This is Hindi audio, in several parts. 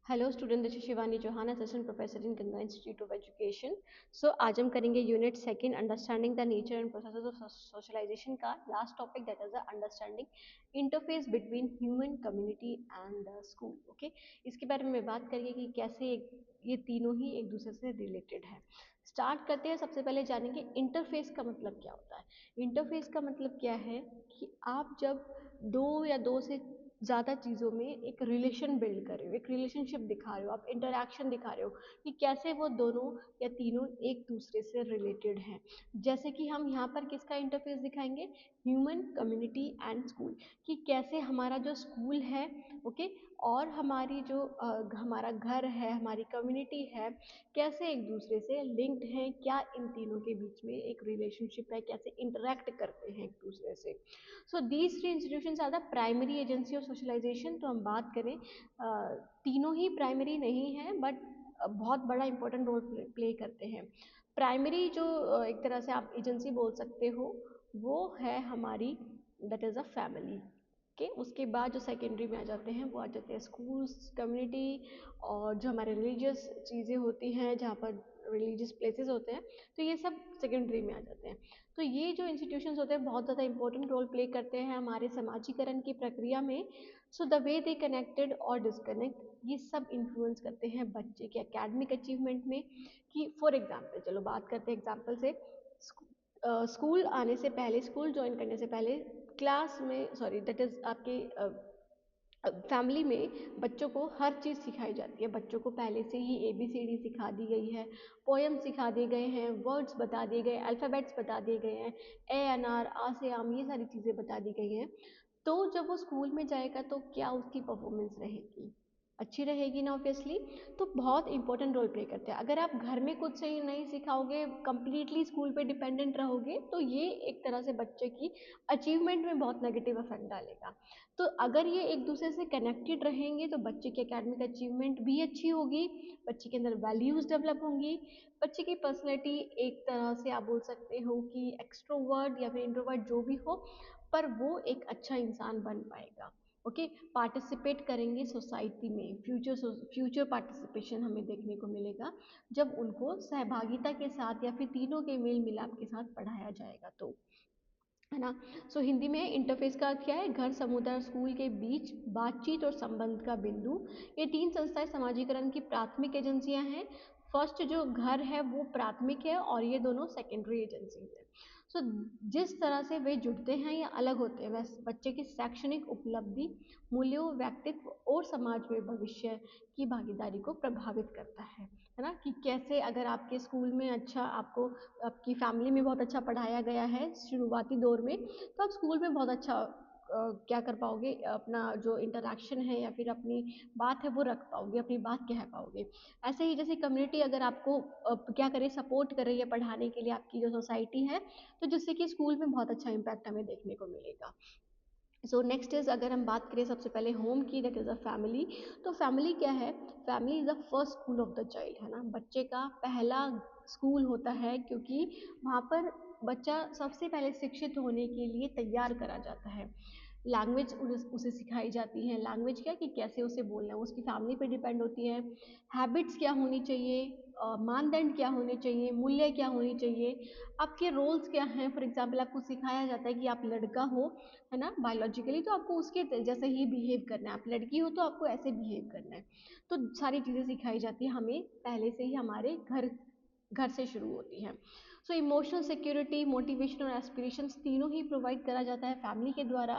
Hello student, this is Shivani Chauhan, assistant professor in Ganga institute of education. So आज हम करेंगे unit second, understanding the nature and processes of socialization का last topic, that is the understanding interface between human community and the school. Okay, इसके बारे में बात करेंगे कि कैसे ये तीनों ही एक दूसरे से रिलेटेड है। स्टार्ट करते हैं। सबसे पहले जानेंगे इंटरफेस का मतलब क्या होता है। इंटरफेस का मतलब क्या है कि आप जब दो या दो से ज़्यादा चीज़ों में एक रिलेशन बिल्ड कर रहे हो, एक रिलेशनशिप दिखा रहे हो, आप इंटरैक्शन दिखा रहे हो कि कैसे वो दोनों या तीनों एक दूसरे से रिलेटेड हैं। जैसे कि हम यहाँ पर किसका इंटरफेस दिखाएंगे, ह्यूमन कम्युनिटी एंड स्कूल, कि कैसे हमारा जो स्कूल है, ओके, और हमारी जो हमारा घर है, हमारी कम्युनिटी है, कैसे एक दूसरे से लिंक्ड हैं, क्या इन तीनों के बीच में एक रिलेशनशिप है, कैसे इंटरेक्ट करते हैं एक दूसरे से। So these three institutions are the primary agency of socialisation. तो हम बात करें, तीनों ही प्राइमरी नहीं है, बट बहुत बड़ा इंपॉर्टेंट रोल प्ले करते हैं। प्राइमरी जो एक तरह से आप एजेंसी बोल सकते हो, वो है हमारी, दैट इज़ अ फैमिली के। उसके बाद जो सेकेंडरी में आ जाते हैं वो आ जाते हैं स्कूल्स, कम्युनिटी, और जो हमारे रिलीजियस चीज़ें होती हैं, जहाँ पर रिलीजियस प्लेसेस होते हैं, तो ये सब सेकेंडरी में आ जाते हैं। तो ये जो इंस्टीट्यूशंस होते हैं बहुत ज़्यादा इंपॉर्टेंट रोल प्ले करते हैं हमारे समाजीकरण की प्रक्रिया में। So the way they connected और डिस्कनेक्ट, ये सब इन्फ्लुएंस करते हैं बच्चे के एकेडमिक अचीवमेंट में। कि फॉर एग्जांपल, चलो बात करते हैं एग्जांपल से। स्कूल आने से पहले, स्कूल ज्वाइन करने से पहले, क्लास में, सॉरी, दैट इज़ आपके फैमिली में बच्चों को हर चीज़ सिखाई जाती है। बच्चों को पहले से ही ABCD सिखा दी गई है, पोएम सिखा दिए गए हैं, वर्ड्स बता दिए गए, अल्फ़ाबेट्स बता दिए गए हैं, ए अनार, आ से आम, ये सारी चीज़ें बता दी गई हैं। तो जब वो स्कूल में जाएगा तो क्या उसकी परफॉर्मेंस रहेगी, अच्छी रहेगी ना, ऑब्वियसली। तो बहुत इंपॉर्टेंट रोल प्ले करते हैं। अगर आप घर में कुछ सही नहीं सिखाओगे, कंप्लीटली स्कूल पे डिपेंडेंट रहोगे, तो ये एक तरह से बच्चे की अचीवमेंट में बहुत नेगेटिव इफेक्ट डालेगा। तो अगर ये एक दूसरे से कनेक्टेड रहेंगे तो बच्चे की एकेडमिक अचीवमेंट भी अच्छी होगी, बच्चे के अंदर वैल्यूज़ डेवलप होंगी, बच्चे की पर्सनैलिटी एक तरह से आप बोल सकते हो कि एक्सट्रोवर्ट या फिर इंट्रोवर्ट जो भी हो, पर वो एक अच्छा इंसान बन पाएगा। ओके, पार्टिसिपेट करेंगे सोसाइटी में, फ्यूचर पार्टिसिपेशन हमें देखने को मिलेगा जब उनको सहभागिता के साथ या फिर तीनों के मेल मिलाप के साथ पढ़ाया जाएगा तो, है ना। सो हिंदी में इंटरफेस का क्या है, घर, समुदाय और स्कूल के बीच बातचीत और संबंध का बिंदु। ये तीन संस्थाएं समाजीकरण की प्राथमिक एजेंसियां हैं। फर्स्ट जो घर है वो प्राथमिक है और ये दोनों सेकेंडरी एजेंसीज है। सो जिस तरह से वे जुड़ते हैं या अलग होते हैं, वह बच्चे की शैक्षणिक उपलब्धि, मूल्यों, व्यक्तित्व और समाज में भविष्य की भागीदारी को प्रभावित करता है ना। कि कैसे अगर आपके स्कूल में अच्छा, आपको आपकी फैमिली में बहुत अच्छा पढ़ाया गया है शुरुआती दौर में, तो आप स्कूल में बहुत अच्छा क्या कर पाओगे, अपना जो इंटरेक्शन है या फिर अपनी बात है वो रख पाओगे, अपनी बात कह पाओगे। ऐसे ही जैसे कम्युनिटी अगर आपको क्या करे, सपोर्ट कर रही है पढ़ाने के लिए, आपकी जो सोसाइटी है, तो जिससे कि स्कूल में बहुत अच्छा इम्पैक्ट हमें देखने को मिलेगा। सो नेक्स्ट इज, अगर हम बात करें सबसे पहले होम की, दैट इज़ अ फैमिली। तो फैमिली क्या है, family is the first school of the child, है ना। बच्चे का पहला स्कूल होता है, क्योंकि वहाँ पर बच्चा सबसे पहले शिक्षित होने के लिए तैयार करा जाता है। लैंग्वेज उसे सिखाई जाती है। लैंग्वेज क्या, कि कैसे उसे बोलना है, उसकी फैमिली पे डिपेंड होती है। हैबिट्स क्या होनी चाहिए, मानदंड क्या होने चाहिए, मूल्य क्या होनी चाहिए, आपके रोल्स क्या हैं। फॉर एग्जाम्पल आपको सिखाया जाता है कि आप लड़का हो, है ना, बायोलॉजिकली, तो आपको उसके जैसे ही बिहेव करना है, आप लड़की हो तो आपको ऐसे बिहेव करना है। तो सारी चीज़ें सिखाई जाती है हमें पहले से ही, हमारे घर घर से शुरू होती है। सो इमोशनल सिक्योरिटी, मोटिवेशन और एस्पिरेशंस तीनों ही प्रोवाइड करा जाता है फैमिली के द्वारा।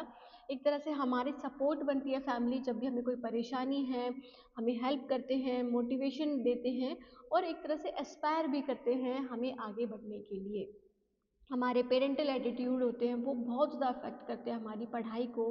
एक तरह से हमारी सपोर्ट बनती है फैमिली, जब भी हमें कोई परेशानी है, हमें हेल्प करते हैं, मोटिवेशन देते हैं, और एक तरह से एस्पायर भी करते हैं हमें आगे बढ़ने के लिए। हमारे पेरेंटल एटीट्यूड होते हैं वो बहुत ज़्यादा अफेक्ट करते हैं हमारी पढ़ाई को,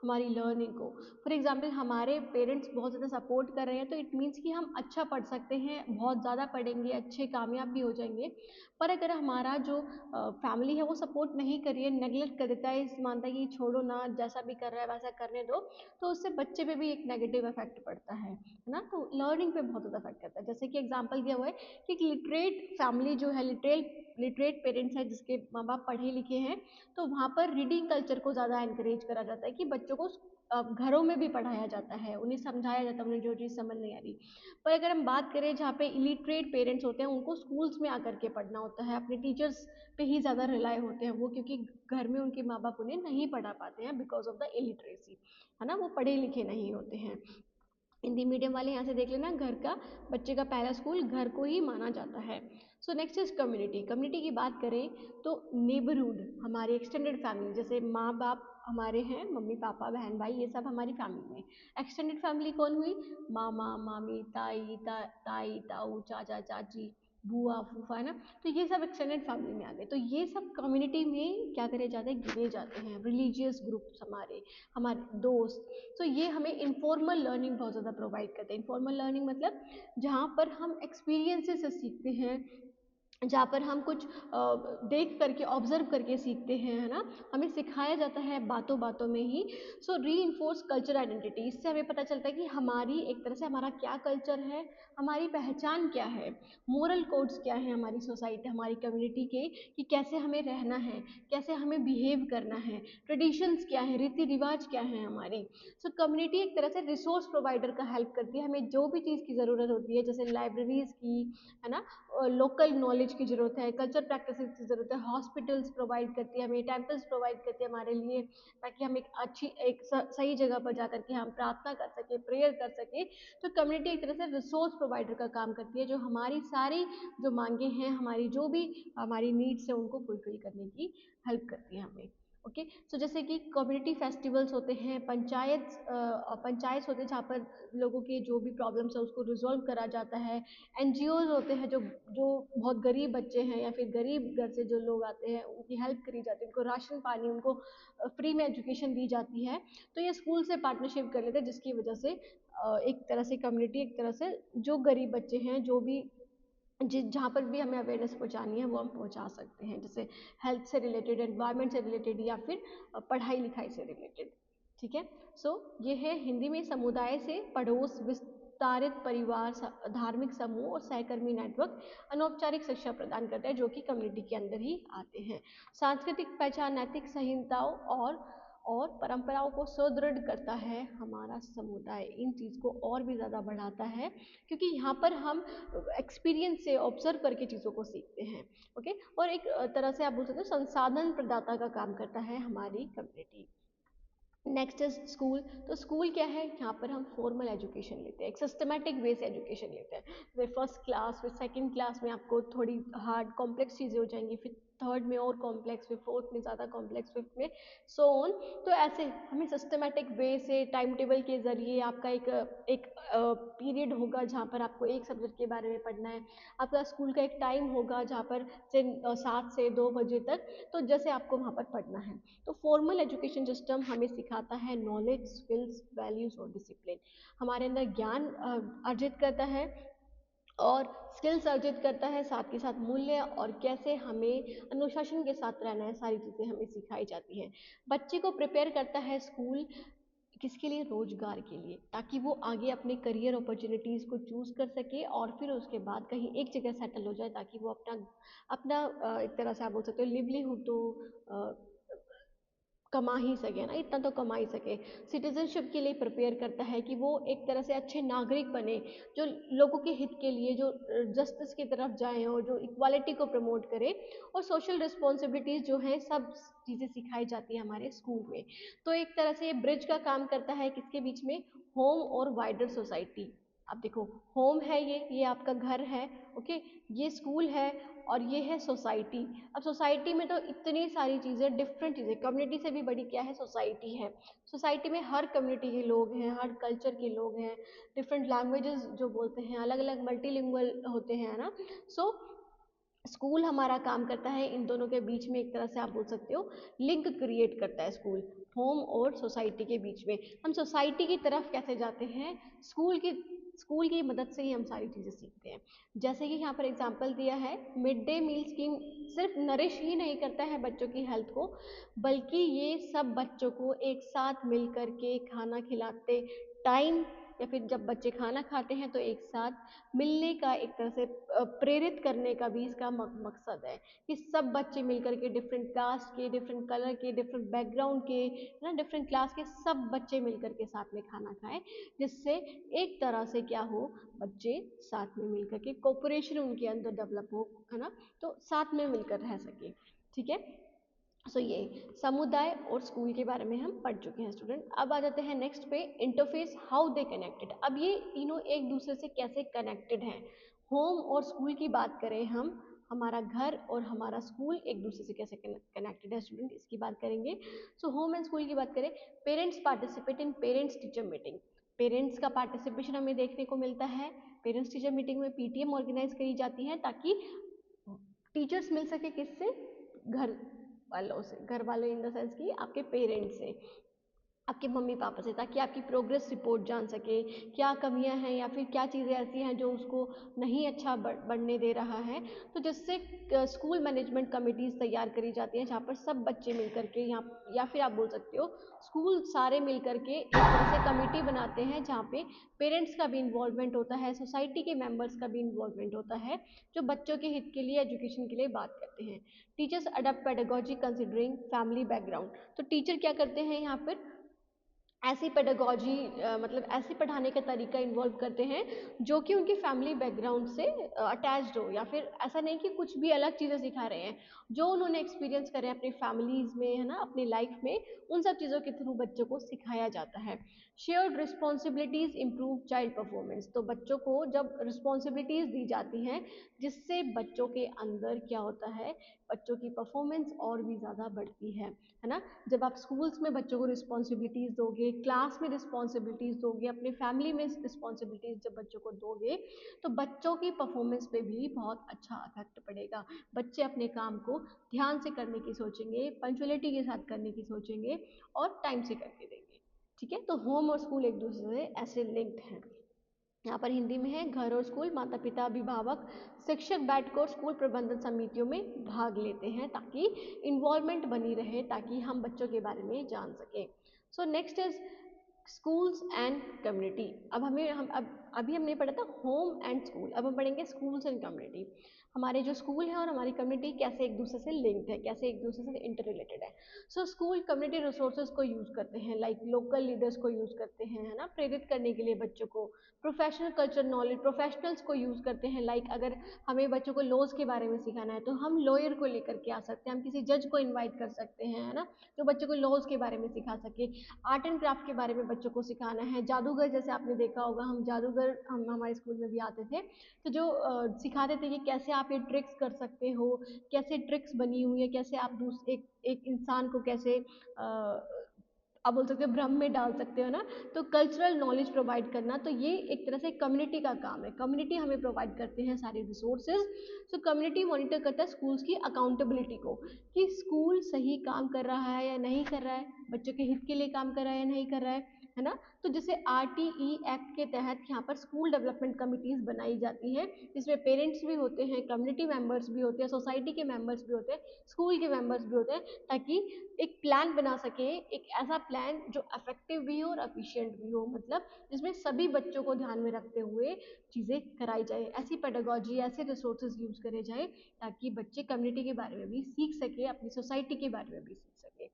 हमारी लर्निंग को। फॉर एग्जांपल हमारे पेरेंट्स बहुत ज़्यादा सपोर्ट कर रहे हैं तो इट मीन्स कि हम अच्छा पढ़ सकते हैं, बहुत ज़्यादा पढ़ेंगे, अच्छे कामयाब भी हो जाएंगे। पर अगर हमारा जो फैमिली है वो सपोर्ट नहीं कर रही है, नेगलेक्ट कर देता है, इस मानता है कि छोड़ो ना, जैसा भी कर रहा है वैसा करने दो, तो उससे बच्चे पे भी एक नेगेटिव इफेक्ट पड़ता है ना। तो लर्निंग पे बहुत ज़्यादा इफेक्ट करता है। जैसे कि एग्जाम्पल दिया हुआ है कि एक लिटरेट फैमिली जो है, लिटरेट पेरेंट्स हैं जिसके माँ बाप पढ़े लिखे हैं, तो वहाँ पर रीडिंग कल्चर को ज़्यादा एनकरेज करा जाता है कि बच्चों को घरों में भी पढ़ाया जाता है, उन्हें समझाया जाता है, उन्हें जो चीज़ समझ नहीं आ रही। पर अगर हम बात करें जहाँ पे इलिटरेट पेरेंट्स होते हैं, उनको स्कूल्स में आकर के पढ़ना होता है, अपने टीचर्स पे ही ज़्यादा रिलाय होते हैं वो, क्योंकि घर में उनके माँ बाप उन्हें नहीं पढ़ा पाते हैं बिकॉज ऑफ द इलिटरेसी, है ना, वो पढ़े लिखे नहीं होते हैं। हिंदी मीडियम वाले यहाँ से देख लेना, घर का बच्चे का पहला स्कूल घर को ही माना जाता है। So next is community. Community की बात करें तो नेबरहुड, हमारी एक्सटेंडेड फैमिली, जैसे माँ बाप हमारे हैं, मम्मी पापा बहन भाई, ये सब हमारी फैमिली में। एक्सटेंडेड फैमिली कौन हुई? मामा मामी, ताई ताऊ, चाचा चाची, बुआ फूफा, है ना। तो ये सब एक्सटेंडेड फैमिली में आ गए। तो ये सब कम्युनिटी में क्या करे जाते हैं, गिने जाते हैं। रिलीजियस ग्रुप्स, हमारे हमारे दोस्त। तो ये हमें इनफॉर्मल लर्निंग बहुत ज़्यादा प्रोवाइड करते हैं। इनफॉर्मल लर्निंग मतलब जहाँ पर हम एक्सपीरियंसेस से सीखते हैं, जहाँ पर हम कुछ देख करके, ऑब्जर्व करके सीखते हैं, है ना। हमें सिखाया जाता है बातों बातों में ही। सो री इन्फोर्स कल्चर आइडेंटिटी, इससे हमें पता चलता है कि हमारी एक तरह से हमारा क्या कल्चर है, हमारी पहचान क्या है, मोरल कोड्स क्या है हमारी सोसाइटी, हमारी कम्युनिटी के, कि कैसे हमें रहना है, कैसे हमें बिहेव करना है, ट्रेडिशंस क्या है, रीति रिवाज क्या है हमारी। सो कम्युनिटी एक तरह से रिसोर्स प्रोवाइडर का हेल्प करती है, हमें जो भी चीज़ की ज़रूरत होती है, जैसे लाइब्रेरीज की, है ना, लोकल नॉलेज की ज़रूरत है, कल्चर प्रैक्टिसेस की ज़रूरत है, हॉस्पिटल्स प्रोवाइड करती है हमें, टेम्पल्स प्रोवाइड करती है हमारे लिए, ताकि हम एक अच्छी सही जगह पर जा करके हम प्रार्थना कर सके, प्रेयर कर सके। तो कम्युनिटी एक तरह से रिसोर्स प्रोवाइडर का काम करती है, जो हमारी सारी जो मांगे हैं, हमारी जो भी हमारी नीड्स है, उनको फुलफिल करने की हेल्प करती है हमें। ओके। सो जैसे कि कम्युनिटी फेस्टिवल्स होते हैं, पंचायत होते हैं जहाँ पर लोगों के जो भी प्रॉब्लम्स है उसको रिजॉल्व करा जाता है। एनजीओज होते हैं जो जो बहुत गरीब बच्चे हैं या फिर गरीब घर से जो लोग आते हैं, उनकी हेल्प करी जाती है, उनको राशन पानी, उनको फ्री में एजुकेशन दी जाती है। तो ये स्कूल से पार्टनरशिप कर लेते हैं, जिसकी वजह से एक तरह से कम्युनिटी, एक तरह से जो गरीब बच्चे हैं, जो भी जहाँ पर भी हमें अवेयरनेस पहुँचानी है वो हम पहुँचा सकते हैं, जैसे हेल्थ से रिलेटेड, एनवायरनमेंट से रिलेटेड, या फिर पढ़ाई लिखाई से रिलेटेड। ठीक है। सो ये है हिंदी में समुदाय से पड़ोस, विस्तारित परिवार, धार्मिक समूह और सहकर्मी नेटवर्क अनौपचारिक शिक्षा प्रदान करता है, जो कि कम्युनिटी के अंदर ही आते हैं। सांस्कृतिक पहचान, नैतिक संहिताओं और परंपराओं को सुदृढ़ करता है हमारा समुदाय, इन चीज़ को और भी ज़्यादा बढ़ाता है, क्योंकि यहाँ पर हम एक्सपीरियंस से ऑब्जर्व करके चीज़ों को सीखते हैं। ओके। और एक तरह से आप बोल सकते हो संसाधन प्रदाता का काम करता है हमारी कम्युनिटी। Next is school. तो स्कूल क्या है, यहाँ पर हम फॉर्मल एजुकेशन लेते हैं, एक सिस्टमेटिक वे से एजुकेशन लेते हैं। फिर फर्स्ट क्लास, फिर सेकंड क्लास में आपको थोड़ी हार्ड कॉम्प्लेक्स चीज़ें हो जाएंगी, फिर थर्ड में और कॉम्प्लेक्स, फिर फोर्थ में ज़्यादा कॉम्प्लेक्स, फिफ्थ में सो ऑन। तो ऐसे हमें सिस्टमेटिक वे से टाइम टेबल के ज़रिए आपका एक पीरियड होगा जहाँ पर आपको एक सब्जेक्ट के बारे में पढ़ना है। आपका स्कूल का एक टाइम होगा जहाँ पर से 7 से 2 बजे तक, तो जैसे आपको वहाँ पर पढ़ना है। तो फॉर्मल एजुकेशन सिस्टम हमें सिखाता है नॉलेज, स्किल्स, वैल्यूज़ और डिसिप्लिन, हमारे अंदर ज्ञान अर्जित करता है और स्किल्स अर्जित करता है, साथ के साथ मूल्य और कैसे हमें अनुशासन के साथ रहना है, सारी चीज़ें हमें सिखाई जाती हैं। बच्चे को प्रिपेयर करता है स्कूल, किसके लिए? रोजगार के लिए, ताकि वो आगे अपने करियर अपॉर्चुनिटीज़ को चूज़ कर सके और फिर उसके बाद कहीं एक जगह सेटल हो जाए, ताकि वो अपना अपना एक तरह से आप बोल सकते हो लिवलीहुड तो कमा ही सके ना, इतना तो कमा ही सके। सिटीजनशिप के लिए प्रिपेयर करता है कि वो एक तरह से अच्छे नागरिक बने, जो लोगों के हित के लिए, जो जस्टिस की तरफ जाएं और जो इक्वालिटी को प्रमोट करे। और सोशल रिस्पॉन्सिबिलिटीज़ जो हैं, सब चीज़ें सिखाई जाती हैं हमारे स्कूल में। तो एक तरह से ये ब्रिज का काम करता है किसके बीच में? होम और वाइडर सोसाइटी। अब देखो, होम है ये आपका घर है, ओके, ये स्कूल है, और ये है सोसाइटी। अब सोसाइटी में तो इतनी सारी चीज़ें, डिफरेंट चीज़ें, कम्युनिटी से भी बड़ी क्या है? सोसाइटी है। सोसाइटी में हर कम्युनिटी के लोग हैं, हर कल्चर के लोग हैं, डिफरेंट लैंग्वेजेस जो बोलते हैं, अलग अलग मल्टीलिंगुअल होते हैं, है ना। सो स्कूल हमारा काम करता है इन दोनों के बीच में, एक तरह से आप बोल सकते हो लिंक क्रिएट करता है स्कूल, होम और सोसाइटी के बीच में। हम सोसाइटी की तरफ कैसे जाते हैं? स्कूल की मदद से ही हम सारी चीज़ें सीखते हैं। जैसे कि यहाँ पर एग्जांपल दिया है, मिड डे मील स्कीम सिर्फ नरिश ही नहीं करता है बच्चों की हेल्थ को, बल्कि ये सब बच्चों को एक साथ मिल कर के खाना खिलाते टाइम या फिर जब बच्चे खाना खाते हैं तो एक साथ मिलने का एक तरह से प्रेरित करने का भी इसका मकसद है कि सब बच्चे मिलकर के डिफरेंट कास्ट के, डिफरेंट कलर के, डिफरेंट बैकग्राउंड के, है ना, डिफरेंट क्लास के सब बच्चे मिलकर के साथ में खाना खाएं, जिससे एक तरह से क्या हो, बच्चे साथ में मिलकर के कोऑपरेशन उनके अंदर डेवलप हो, है ना, तो साथ में मिलकर रह सके। ठीक है, सो ये समुदाय और स्कूल के बारे में हम पढ़ चुके हैं स्टूडेंट। अब आ जाते हैं नेक्स्ट पे, इंटरफेस हाउ दे कनेक्टेड। अब ये तीनों एक दूसरे से कैसे कनेक्टेड हैं। होम और स्कूल की बात करें हम, हमारा घर और हमारा स्कूल एक दूसरे से कैसे कनेक्टेड है स्टूडेंट, इसकी बात करेंगे। सो होम एंड स्कूल की बात करें, parents participate in parents teacher meeting. Parents का पार्टिसिपेशन हमें देखने को मिलता है। पेरेंट्स टीचर मीटिंग में पीटीएम ऑर्गेनाइज करी जाती है ताकि टीचर्स मिल सके किससे, घर वालों से, घर वाले इन द सेंस कि आपके पेरेंट्स से, आपके मम्मी पापा से, ताकि आपकी प्रोग्रेस रिपोर्ट जान सके, क्या कमियां हैं या फिर क्या चीज़ें ऐसी हैं जो उसको नहीं अच्छा बढ़ने दे रहा है। तो जिससे स्कूल मैनेजमेंट कमिटीज़ तैयार करी जाती हैं जहाँ पर सब बच्चे मिलकर के, यहाँ या फिर आप बोल सकते हो स्कूल सारे मिलकर के एक तरह से कमेटी बनाते हैं जहाँ पे पेरेंट्स का भी इन्वॉल्वमेंट होता है, सोसाइटी के मेंबर्स का भी इन्वॉल्वमेंट होता है, जो बच्चों के हित के लिए, एजुकेशन के लिए बात करते हैं। Teachers adopt pedagogy considering family background. तो टीचर क्या करते हैं यहाँ पर, ऐसी पेडागोजी मतलब ऐसे पढ़ाने का तरीका इन्वॉल्व करते हैं जो कि उनकी फैमिली बैकग्राउंड से अटैच्ड हो, या फिर ऐसा नहीं कि कुछ भी अलग चीज़ें सिखा रहे हैं, जो उन्होंने एक्सपीरियंस करे अपनी फैमिलीज़ में, है ना, अपनी लाइफ में, उन सब चीज़ों के थ्रू बच्चों को सिखाया जाता है। Shared responsibilities improve child performance. तो बच्चों को जब रिस्पॉन्सिबिलिटीज़ दी जाती हैं, जिससे बच्चों के अंदर क्या होता है, बच्चों की परफॉर्मेंस और भी ज़्यादा बढ़ती है ना। जब आप स्कूल्स में बच्चों को रिस्पॉन्सिबिलिटीज़ दोगे, क्लास में रिस्पॉन्सिबिलिटीज़ दोगे, अपने फैमिली में रिस्पॉन्सिबिलिटीज़ जब बच्चों को दोगे, तो बच्चों की परफॉर्मेंस पे भी बहुत अच्छा इफेक्ट पड़ेगा। बच्चे अपने काम को ध्यान से करने की सोचेंगे, पंचुअलिटी के साथ करने की सोचेंगे और टाइम से करके देंगे। ठीक है, तो होम और स्कूल एक दूसरे से ऐसे लिंक्ड हैं। यहाँ पर हिंदी में है, घर और स्कूल, माता पिता, अभिभावक, शिक्षक बैठकर स्कूल प्रबंधन समितियों में भाग लेते हैं ताकि इन्वॉल्वमेंट बनी रहे, ताकि हम बच्चों के बारे में जान सकें। So next is schools and community. अब हमें हम अब अभी हमने पढ़ा था होम एंड स्कूल, अब हम पढ़ेंगे स्कूल्स एंड कम्युनिटी। हमारे जो स्कूल है और हमारी कम्युनिटी कैसे एक दूसरे से लिंक्ड है, कैसे एक दूसरे से इंटर रिलेटेड है। सो स्कूल कम्युनिटी रिसोर्सेज को यूज़ करते हैं, लाइक लोकल लीडर्स को यूज़ करते हैं, है ना, प्रेरित करने के लिए बच्चों को। प्रोफेशनल कल्चर नॉलेज, प्रोफेशनल्स को यूज़ करते हैं, लाइक अगर हमें बच्चों को लॉज के बारे में सिखाना है तो हम लॉयर को लेकर के आ सकते हैं, हम किसी जज को इन्वाइट कर सकते हैं, है ना, जो बच्चों को लॉज के बारे में सिखा सके। आर्ट एंड क्राफ्ट के बारे में बच्चों को सिखाना है, जादूगर जैसे आपने देखा होगा, हम जादूगर हम हमारे स्कूल में भी आते थे, तो जो सिखाते थे कि कैसे आप ये ट्रिक्स कर सकते हो, कैसे ट्रिक्स बनी हुई है, कैसे आप एक इंसान को कैसे आप बोल सकते हो भ्रम में डाल सकते हो ना। तो कल्चरल नॉलेज प्रोवाइड करना, तो ये एक तरह से कम्युनिटी का काम है, कम्युनिटी हमें प्रोवाइड करते हैं सारे रिसोर्सेज। सो कम्युनिटी मॉनिटर करता है स्कूल्स की अकाउंटेबिलिटी को, कि स्कूल सही काम कर रहा है या नहीं कर रहा है, बच्चों के हित के लिए काम कर रहा है या नहीं कर रहा है ना। तो जैसे आरटीई एक्ट के तहत यहाँ पर स्कूल डेवलपमेंट कमिटीज़ बनाई जाती हैं, जिसमें पेरेंट्स भी होते हैं, कम्युनिटी मेंबर्स भी होते हैं, सोसाइटी के मेंबर्स भी होते हैं, स्कूल के मेंबर्स भी होते हैं, ताकि एक प्लान बना सके, एक ऐसा प्लान जो इफेक्टिव भी हो और एफिशिएंट भी हो, मतलब जिसमें सभी बच्चों को ध्यान में रखते हुए चीज़ें कराई जाए, ऐसी पेडागोजी, ऐसे रिसोर्सेज यूज़ करे जाए ताकि बच्चे कम्युनिटी के बारे में भी सीख सके, अपनी सोसाइटी के बारे में भी सीख सके।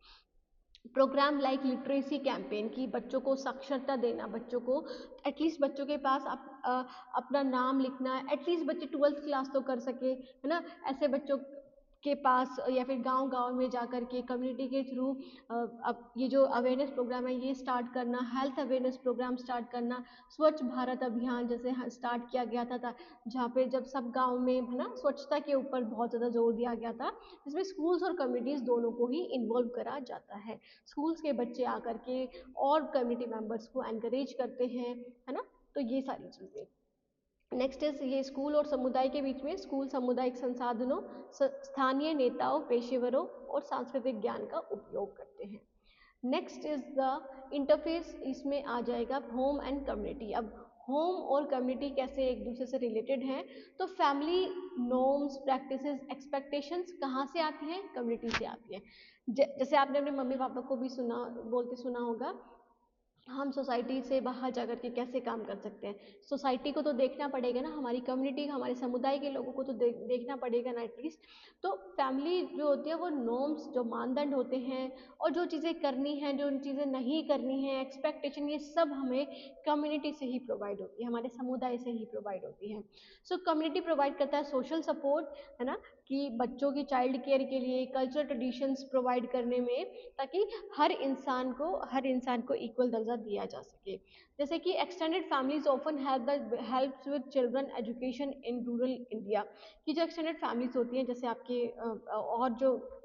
प्रोग्राम लाइक लिटरेसी कैंपेन, की बच्चों को साक्षरता देना, बच्चों को एटलीस्ट बच्चों के पास अपना नाम लिखना, एटलीस्ट बच्चे 12th क्लास तो कर सके, है ना। ऐसे बच्चों के पास या फिर गांव गांव में जाकर के कम्युनिटी के थ्रू अब ये जो अवेयरनेस प्रोग्राम है ये स्टार्ट करना, हेल्थ अवेयरनेस प्रोग्राम स्टार्ट करना, स्वच्छ भारत अभियान जैसे स्टार्ट किया गया था, जहाँ पे जब सब गांव में, है ना, स्वच्छता के ऊपर बहुत ज़्यादा जोर दिया गया था, जिसमें स्कूल्स और कम्युनिटीज़ दोनों को ही इन्वॉल्व करा जाता है। स्कूल्स के बच्चे आकर के और कम्युनिटी मेंबर्स को एनकरेज करते हैं, है ना। तो ये सारी चीज़ें। नेक्स्ट इज ये स्कूल और समुदाय के बीच में, स्कूल सामुदायिक संसाधनों, स्थानीय नेताओं, पेशेवरों और सांस्कृतिक ज्ञान का उपयोग करते हैं। नेक्स्ट इज द इंटरफेस, इसमें आ जाएगा होम एंड कम्युनिटी। अब होम और कम्युनिटी कैसे एक दूसरे से रिलेटेड हैं, तो फैमिली नॉर्म्स, प्रैक्टिसेस, एक्सपेक्टेशंस कहाँ से आती हैं, कम्युनिटी से आती हैं। जैसे आपने अपने मम्मी पापा को भी सुना बोलते सुना होगा हम सोसाइटी से बाहर जाकर के कैसे काम कर सकते हैं। सोसाइटी को तो देखना पड़ेगा ना, हमारी कम्युनिटी, हमारे समुदाय के लोगों को तो देखना पड़ेगा ना एटलीस्ट। तो फैमिली जो होती है वो नॉर्म्स, जो मानदंड होते हैं और जो चीज़ें करनी हैं, जो चीज़ें नहीं करनी हैं, एक्सपेक्टेशन, ये सब हमें कम्युनिटी से ही प्रोवाइड होती है, हमारे समुदाय से ही प्रोवाइड होती है। सो कम्युनिटी प्रोवाइड करता है सोशल सपोर्ट, है ना, कि बच्चों की चाइल्ड केयर के लिए कल्चरल ट्रेडिशंस प्रोवाइड करने में, ताकि हर इंसान को इक्वल दर्जा दिया जा सके। जैसे कि extended families often helps with children education in rural India, कि जो एक्सटेंडेड फैमिलीज होती हैं, जैसे आपके और जो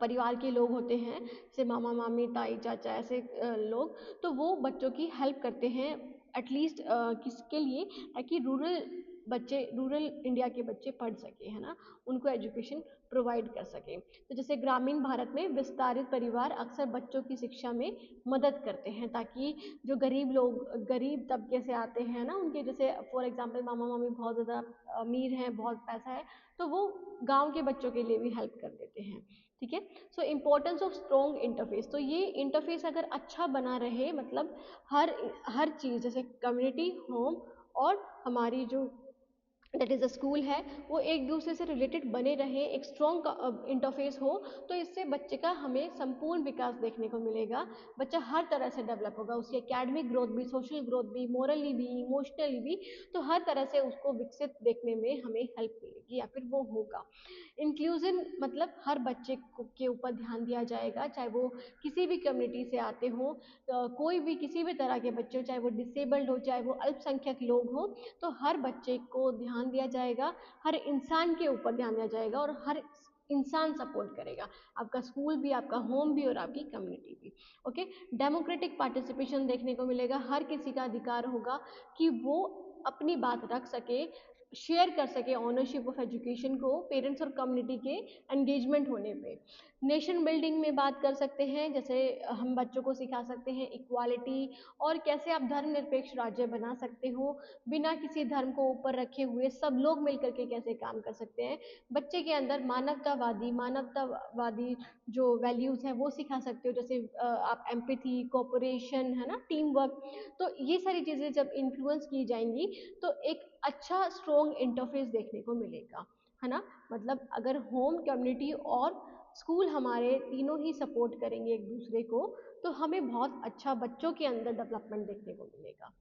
परिवार के लोग होते हैं, जैसे मामा मामी ताई चाचा ऐसे लोग, तो वो बच्चों की हेल्प करते हैं एटलीस्ट किसके लिए, ताकि रूरल इंडिया के बच्चे पढ़ सके, है ना, उनको एजुकेशन प्रोवाइड कर सके। तो जैसे ग्रामीण भारत में विस्तारित परिवार अक्सर बच्चों की शिक्षा में मदद करते हैं, ताकि जो गरीब लोग, गरीब तबके से आते हैं ना, उनके जैसे फॉर एग्जांपल मामा मामी बहुत ज़्यादा अमीर हैं, बहुत पैसा है, तो वो गांव के बच्चों के लिए भी हेल्प कर देते हैं। ठीक है। सो इम्पोर्टेंस ऑफ स्ट्रॉन्ग इंटरफेस, तो ये इंटरफेस अगर अच्छा बना रहे, मतलब हर हर चीज़, जैसे कम्युनिटी, होम और हमारी जो दैट इज़ अ स्कूल है, वो एक दूसरे से रिलेटेड बने रहे, एक स्ट्रॉन्ग इंटरफेस हो, तो इससे बच्चे का हमें संपूर्ण विकास देखने को मिलेगा। बच्चा हर तरह से डेवलप होगा, उसकी एकेडमिक ग्रोथ भी, सोशल ग्रोथ भी, मोरली भी, इमोशनली भी, तो हर तरह से उसको विकसित देखने में हमें हेल्प मिलेगी या फिर वो होगा। इंक्लूजन मतलब हर बच्चे के ऊपर ध्यान दिया जाएगा, चाहे वो किसी भी कम्युनिटी से आते हो, कोई भी किसी भी तरह के बच्चे हो, चाहे वो डिसेबल्ड हो, चाहे वो अल्पसंख्यक लोग हो, तो हर बच्चे को ध्यान दिया जाएगा, हर इंसान के ऊपर ध्यान दिया जाएगा और हर इंसान सपोर्ट करेगा, आपका स्कूल भी, आपका होम भी और आपकी कम्युनिटी भी। ओके। डेमोक्रेटिक पार्टिसिपेशन देखने को मिलेगा, हर किसी का अधिकार होगा कि वो अपनी बात रख सके, शेयर कर सके ऑनरशिप ऑफ एजुकेशन को, पेरेंट्स और कम्युनिटी के एंगेजमेंट होने पे। नेशन बिल्डिंग में बात कर सकते हैं, जैसे हम बच्चों को सिखा सकते हैं इक्वालिटी, और कैसे आप धर्मनिरपेक्ष राज्य बना सकते हो, बिना किसी धर्म को ऊपर रखे हुए सब लोग मिलकर के कैसे काम कर सकते हैं। बच्चे के अंदर मानवतावादी जो वैल्यूज़ हैं वो सिखा सकते हो, जैसे आप एम्पैथी, कोऑपरेशन, है ना, टीम वर्क। तो ये सारी चीज़ें जब इन्फ्लुएंस की जाएंगी, तो एक अच्छा स्ट्रॉन्ग इंटरफेस देखने को मिलेगा, है ना। मतलब अगर होम, कम्युनिटी और स्कूल हमारे तीनों ही सपोर्ट करेंगे एक दूसरे को, तो हमें बहुत अच्छा बच्चों के अंदर डेवलपमेंट देखने को मिलेगा।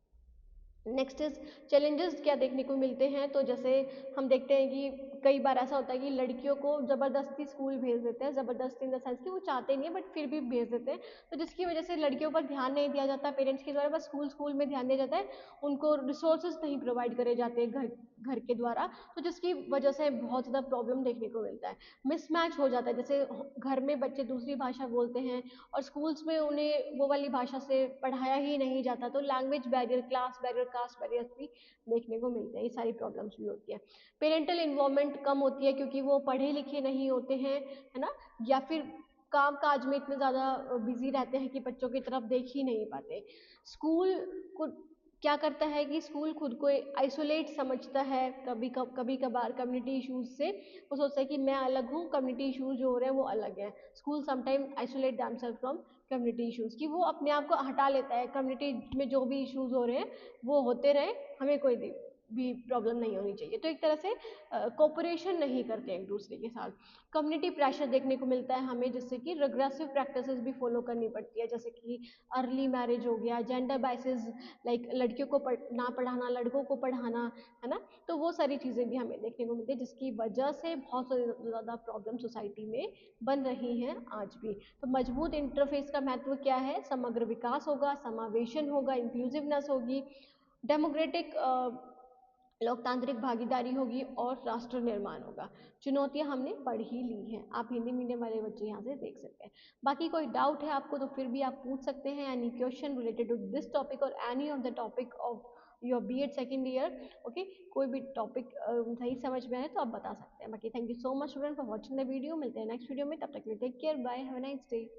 नेक्स्ट इज चैलेंजेस क्या देखने को मिलते हैं, तो जैसे हम देखते हैं कि कई बार ऐसा होता है कि लड़कियों को ज़बरदस्ती स्कूल भेज देते हैं, ज़बरदस्ती इन द सेंस कि वो चाहते नहीं है बट फिर भी भेज देते हैं, तो जिसकी वजह से लड़कियों पर ध्यान नहीं दिया जाता पेरेंट्स के द्वारा, बस स्कूल स्कूल में ध्यान दिया जाता है, उनको रिसोर्सेज नहीं प्रोवाइड करे जाते घर घर के द्वारा, तो जिसकी वजह से बहुत ज़्यादा प्रॉब्लम देखने को मिलता है। मिसमैच हो जाता है, जैसे घर में बच्चे दूसरी भाषा बोलते हैं और स्कूल्स में उन्हें वो वाली भाषा से पढ़ाया ही नहीं जाता, तो language barrier, class barrier, caste barrier भी देखने को मिलते हैं, ये सारी प्रॉब्लम्स भी होती है। पेरेंटल इन्वॉल्वमेंट कम होती है क्योंकि वो पढ़े लिखे नहीं होते हैं, है ना, या फिर काम काज में इतने ज़्यादा बिजी रहते हैं कि बच्चों की तरफ देख ही नहीं पाते। स्कूल को क्या करता है कि स्कूल खुद को आइसोलेट समझता है, कभी कभार कम्युनिटी इश्यूज से, वो सोचता है कि मैं अलग हूँ, कम्युनिटी इश्यूज जो हो रहे हैं वो अलग है। School sometime isolate themselves from community issues, कि वो अपने आप को हटा लेता है, कम्युनिटी में जो भी इश्यूज हो रहे हैं वो होते रहे, हमें कोई भी प्रॉब्लम नहीं होनी चाहिए, तो एक तरह से कोऑपरेशन नहीं करते एक दूसरे के साथ। कम्युनिटी प्रेशर देखने को मिलता है हमें, जिससे कि रिग्रेसिव प्रैक्टिसेस भी फॉलो करनी पड़ती है, जैसे कि अर्ली मैरिज हो गया, जेंडर बाइसेस, लाइक लड़कियों को ना पढ़ाना, लड़कों को पढ़ाना, है ना, तो वो सारी चीज़ें भी हमें देखने को मिलती है, जिसकी वजह से बहुत ज़्यादा प्रॉब्लम सोसाइटी में बन रही हैं आज भी। तो मजबूत इंटरफेस का महत्व क्या है, समग्र विकास होगा, समावेशन होगा, इंक्लूसिवनेस होगी, डेमोक्रेटिक लोकतांत्रिक भागीदारी होगी और राष्ट्र निर्माण होगा। चुनौतियां हमने पढ़ ही ली हैं, आप हिंदी मीडियम वाले बच्चे यहाँ से देख सकते हैं। बाकी कोई डाउट है आपको तो फिर भी आप पूछ सकते हैं, any question related to this topic और any of the topic of your BEd second year. Okay, कोई भी टॉपिक सही समझ में आए तो आप बता सकते हैं। बाकी thank you so much student for watching the video, मिलते हैं नेक्स्ट वीडियो में, तब तक के लिए take care, bye, have a nice day.